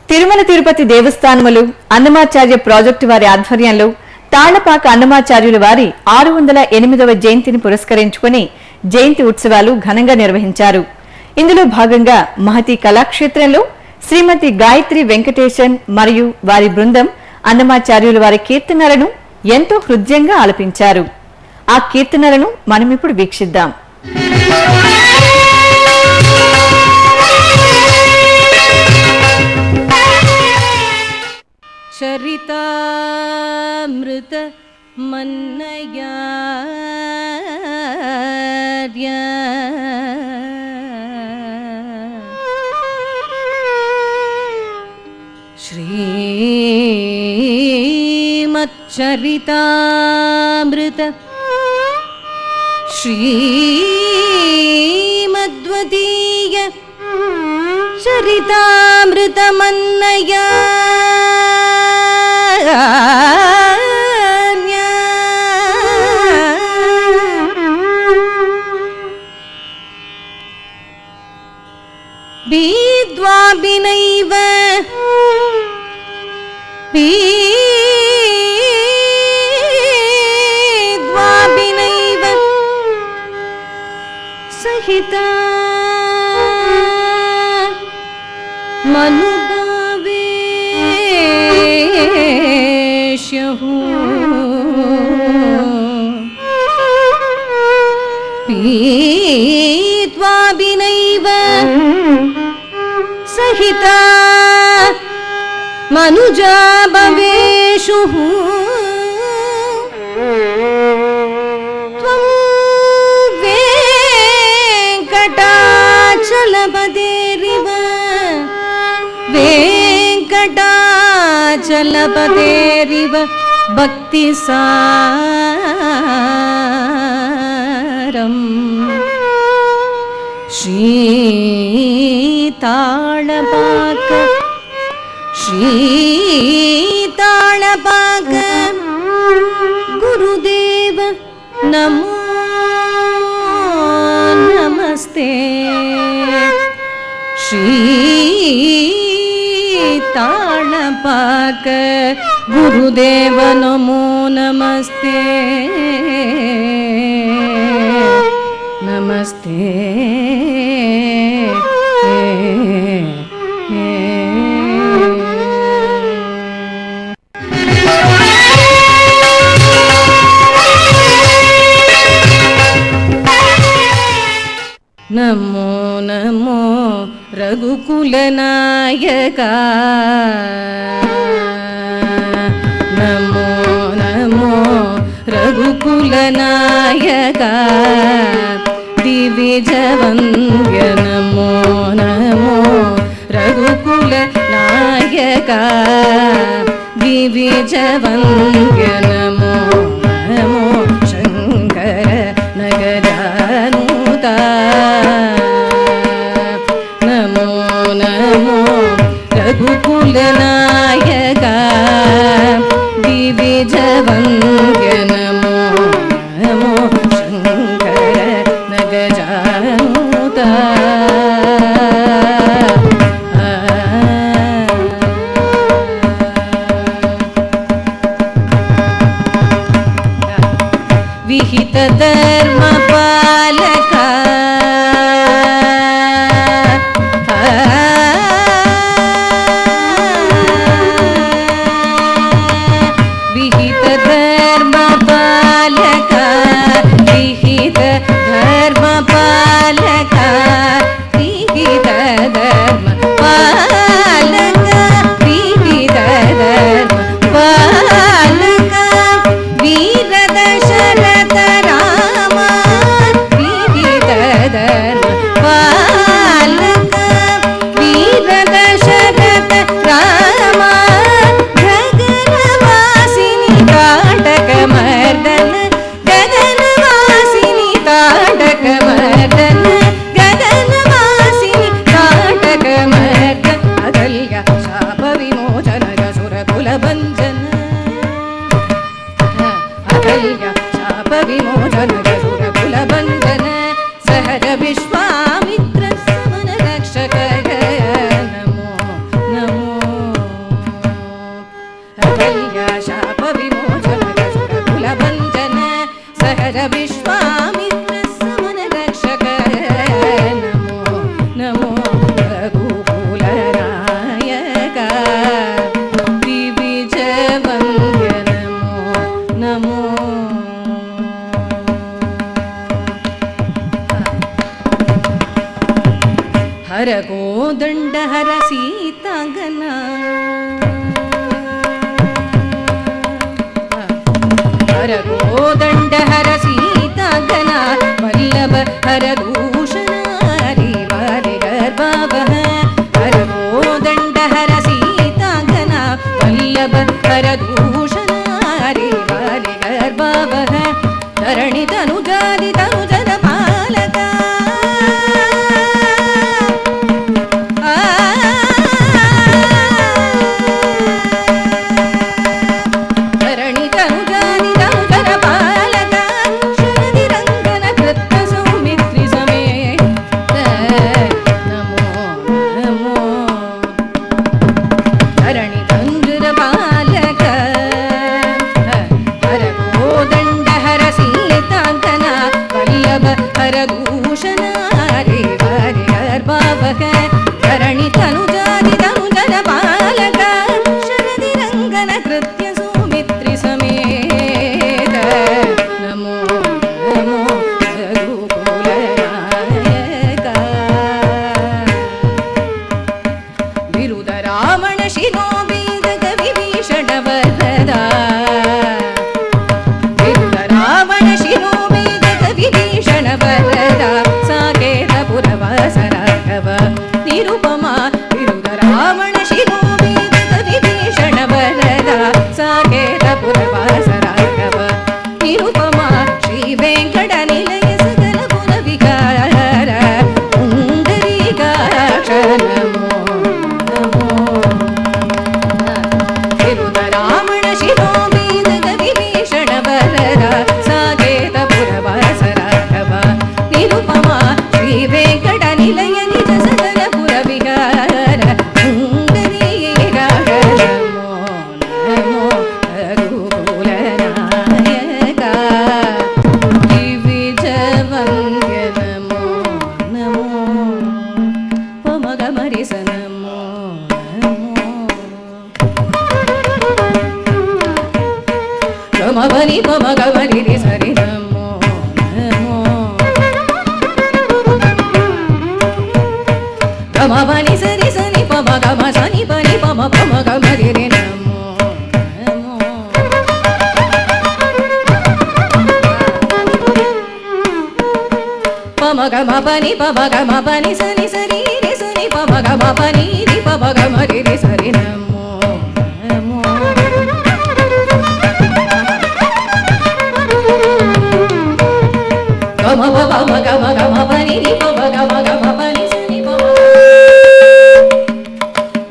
Tirumala Tirupati దేవస్థానములు Annamacharya project వారి ఆధ్వర్యంలో తాళ్లపాక అన్నమాచార్యుల వారి 608వ జయంతిని పురస్కరించుకుని జయంతి ఉత్సవాలు ఘనంగా నిర్వహించారు. ఇందులో భాగంగా మహతి కళాక్షేత్రంలో శ్రీమతి గాయత్రి వెంకటేశన్ మరియు వారి బృందం అన్నమాచార్యుల వారి కీర్తనలను ఎంతో హృదయంగా ఆలపించారు. ఆ కీర్తనలను మనమిప్పుడు వీక్షిద్దాం. చరితామృత మన్నయార్య శ్రీమచ్చరితామృత శ్రీమద్వదీయ చరితామృత మన్నయా बीद्वाभिनैव सहिता मनुभावेश्युः बीद्वाभिनैव सहिता मनुजा भवेषुः त्वं वेङ्कटाचलपतेरिव वेङ्कटाचलपतेरिव भक्तिसारम् श्रीताळपाक गुरुदेव नमो नमस्ते श्रीताळपाक गुरुदेव नमो नमस्ते नमस्ते नमो नमो रघुकुलनायका नमो नमो रघुकुलनायका दिविजवन्द्य नमो नमो रघुकुलनायका दिविजवन्द्य नमो नमो शङ्कर नगरानुता नमो नमो रघुकुलनायका दिविजवन्द्य नमो नमो शङ्कर नगरानुता विहित धर्मपालका विहित धर्मपालका विहित धर्मपालका विहित धर्मपालका विहित धर्मपालका वीर दशरथ राम विहित विमोचन सुरकुलबन्धन सहज विश्वामित्र समन रक्षक नमो नमो अहल्या शाप विमोचन सुरकुलबन्धन सहज विश्वामित्र समन रक्षक नमो नमो रघुकुलनायक दिविज वन्द्य नमो नमो हर गोदंड हर सीतांगना हर गोदंड हर सीतांगना वल्लभ हर दूषण हरि गर्भवः हर गोदंड हर सीतांगना वल्लभ हर दूषण हरि गर्भवः धरणि तनुजादि तनुजन पालक धरणि तनुजादि तनुजन पालक शरदि रंगन कृत्य सौमित्रि समेत नमो नमो रघुकुलनायक विरुद रावण शिरोवेदक विभीषण वरदा विरुद रावण शिरोवेदक विभीषण वरदा साकेत पुरवास राघव निरुपमा विरुद रावण शिरोवेदक विभीषण वरदा साकेत पुरवास राघव निरुपमा श्री वेंकट निलय सकल पुर विकार पुंडरीकाक्ष नमो नमो विरुद रावण शिरोवेदक विभीषण वरदा साकेत पुरवास राघव निरुपमा श्री वेंकट निलय निज सकल पुर विकार पुंडरीकाक्ष नमो नमो रघुकुलनायक दिविज वन्द्य नमो नमो पमगमरि स नमो नमो गमवनि पमगमरि रि सरि नमो नमो गमवनि सरि सनि पमगम सनि पनि पम पमगमरि रि नमो नमो पमगम पनि सनि सरि रि सनि पमगम पनि रि पमगमरि रि सरि नमो नमो गम गम गम गम पनि रि पमगम गम पनि सनि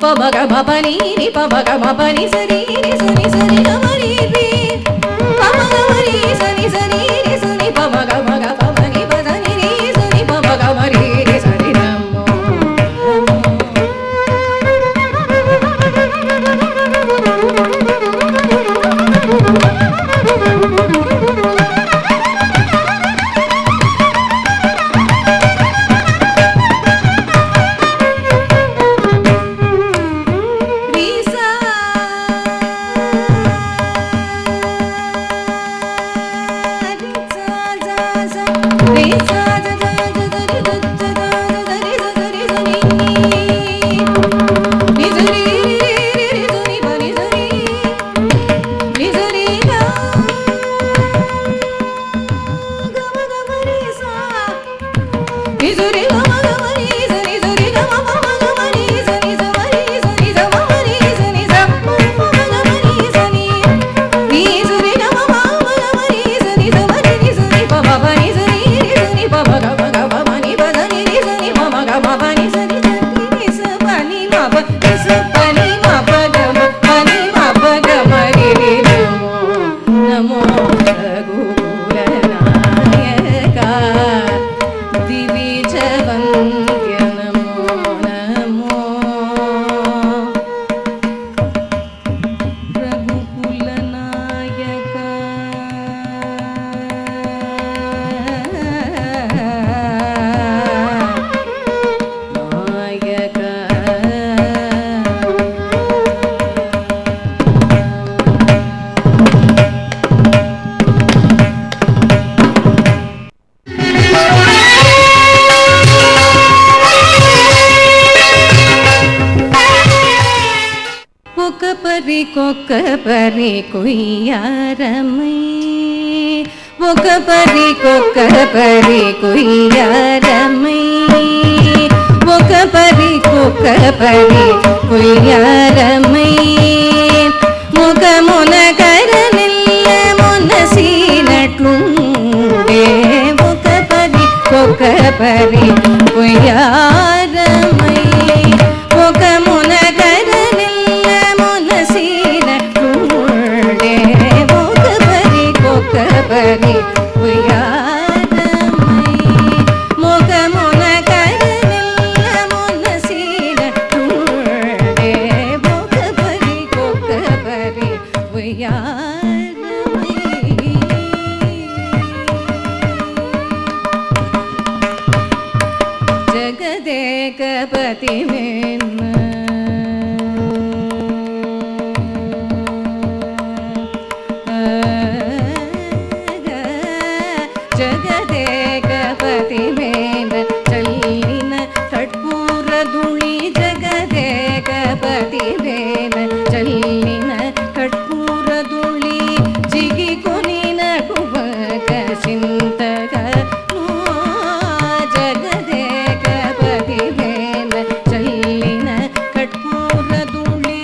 पमगम पनि रि पमगम पनि सरि रि सनि सरि गम रि रि पमगम रि सनि सरि रि सनि पमगम गम पनि पसनि रि सनि पमगम रि रि सरि नमो नमो Risa नमो रघुकुल పరికొక్క కుయ్యారమై ఒక పరికొక్క కుయ్యారమై ఒక పరికొక్క కుయ్యారమై ముఖమున కరనిల్ల మునసినట్లుండే ఒక పరికొక్క కుయ్యారమై ముఖమున కరనిల్ల మునసినట్లుండే ఒక పరికొక్క ఉయ్యారమై ముఖమున కరనిల్ల మునసినట్లుండే ఒక పరికొక్క ఉయ్యారమై జగదేకపతి మేన్న జగదేకపతి మేన చల్లిన కర్పూరధూళి జగదేకపతి మేన చల్లిన కర్పూరధూళి జిగికొనిన కువక చింతగా జగదేకపతి మేన చల్లిన కర్పూరధూళి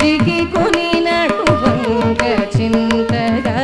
జిగికొనిన కువక చింతగా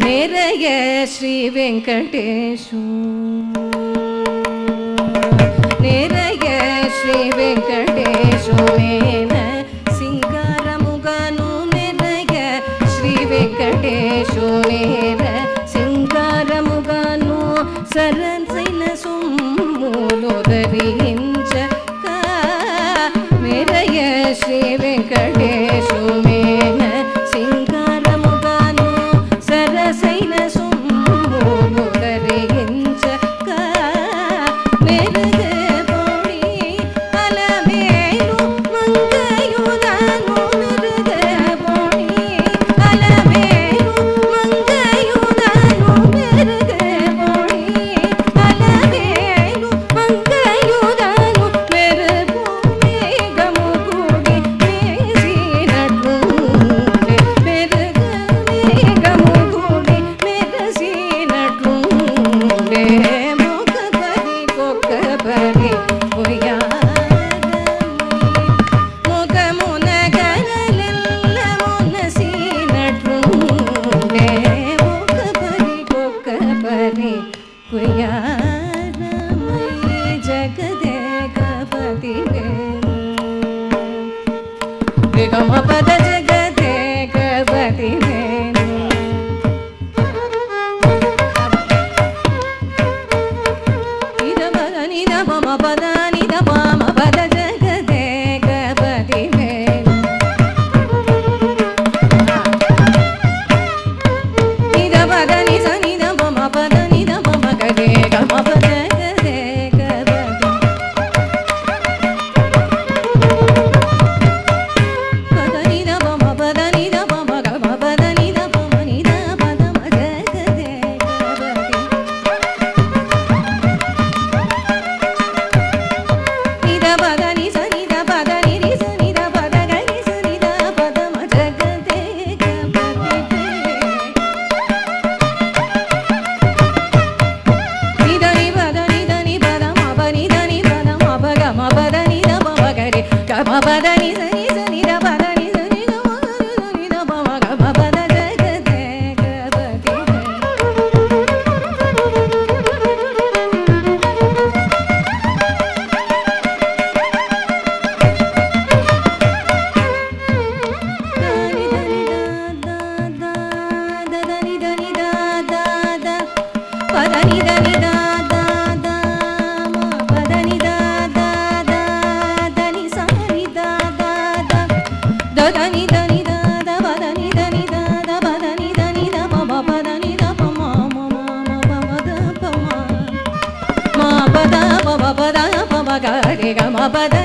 నేరయ శ్రీ వెంకటేశు నేరయ శ్రీ వెంకటేశు నేన సింగారముగాను నేరయ శ్రీ వెంకటేశు నేన సింగారముగాను సరసైన సొమ్ములు ధరించక నేరయ శ్రీ వెంకటేశు నేన సింగారముగాను సరసైన సొమ్ములు ధరించక మెరుగబోడి అలమేలు మంగయుగాను మెరుగబోడి అలమేలు మంగయుగాను మెరుగబోడి అలమేలు మంగయుగాను మెరుగు మేఘము కూడి మెరిసినట్లుండే మెరుగు మేఘము కూడి మెరిసినట్లుండే ముఖపరి ముఖమున కరలిల్ల మునసినట్లుండే ముఖపరి కుయ్యారమై జగదేకపతి గమ పద జగదేకపతి పద నిద పామ పద జగదేకపతి నిద పద నిజ నిద పమ పద నిద పమ గదే గమ పద జగదేకపతి పద నిద ma pa da ni sa ni da pa da ni sa ni ga ma ni da pa ma ga ma pa da ja ga de ga pa ti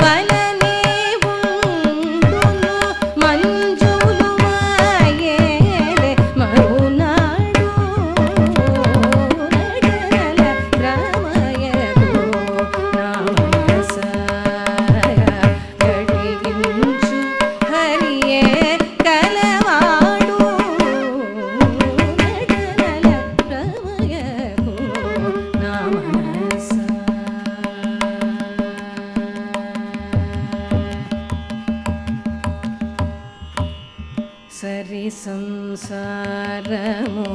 వలనే ఉండును మంజులు మాయేలే మరునాడు నడనల భ్రమయకు నా మనసాయ గడిగించు హరియే కలవాడు నడనల భ్రమయకు నా మనసా సరి సంసారము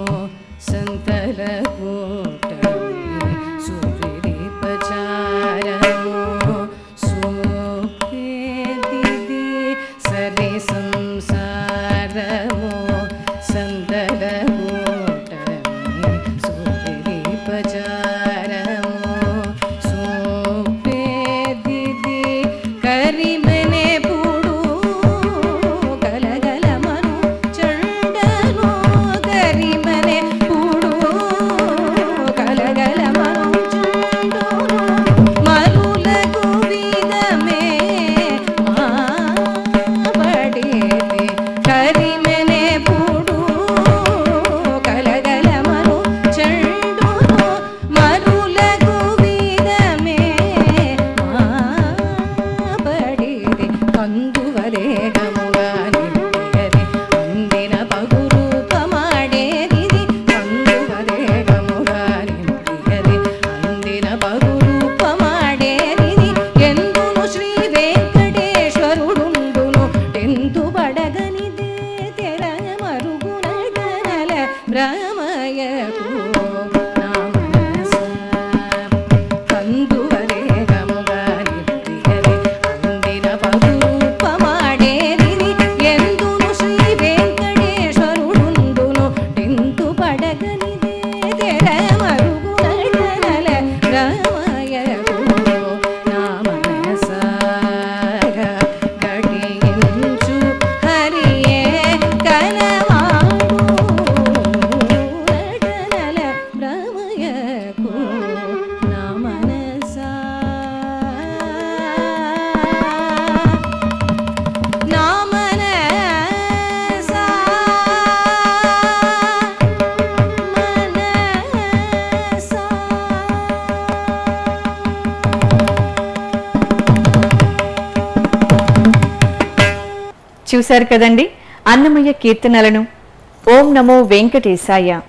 సంతల కూటమి సురిరి పచారము సోపేదిది సరి సంసారము సంతల కూటమి సురిరి పచారము సోపేదిది కరిమనే పుడు గలగలమను చండను కరిమనే పుడు గలగలమను చండను మరులకు విదమే మాపడేది కరిమనే పుడు గలగలమను చండను మరులకు విదమే మాపడేది కందువరే గముగా నిండియది అందిన పగురూపమాడేది కందువరే గముగా నిండియది అందిన పగురూపమాడేది ఎందును శ్రీ వెంకటేశ్వరుడుండును టెంతు పడగనిదే తెర మరుగునగనల భ్రమయకు నా మనసా కందువరే గముగా నిండియది అందిన పగురూపమాడేది ఎందును శ్రీ వెంకటేశ్వరుడుండును టెంతు పడగనిదే తెర మరుగునగనల భ్రమయకు నా మనసాగ గడిగించు హరియే కలవాడు నడనల భ్రమయకు నా మనసా నా మనసా మనసా చూశారు కదండి అన్నమయ్య కీర్తనలను. ఓం నమో వెంకటేశాయ.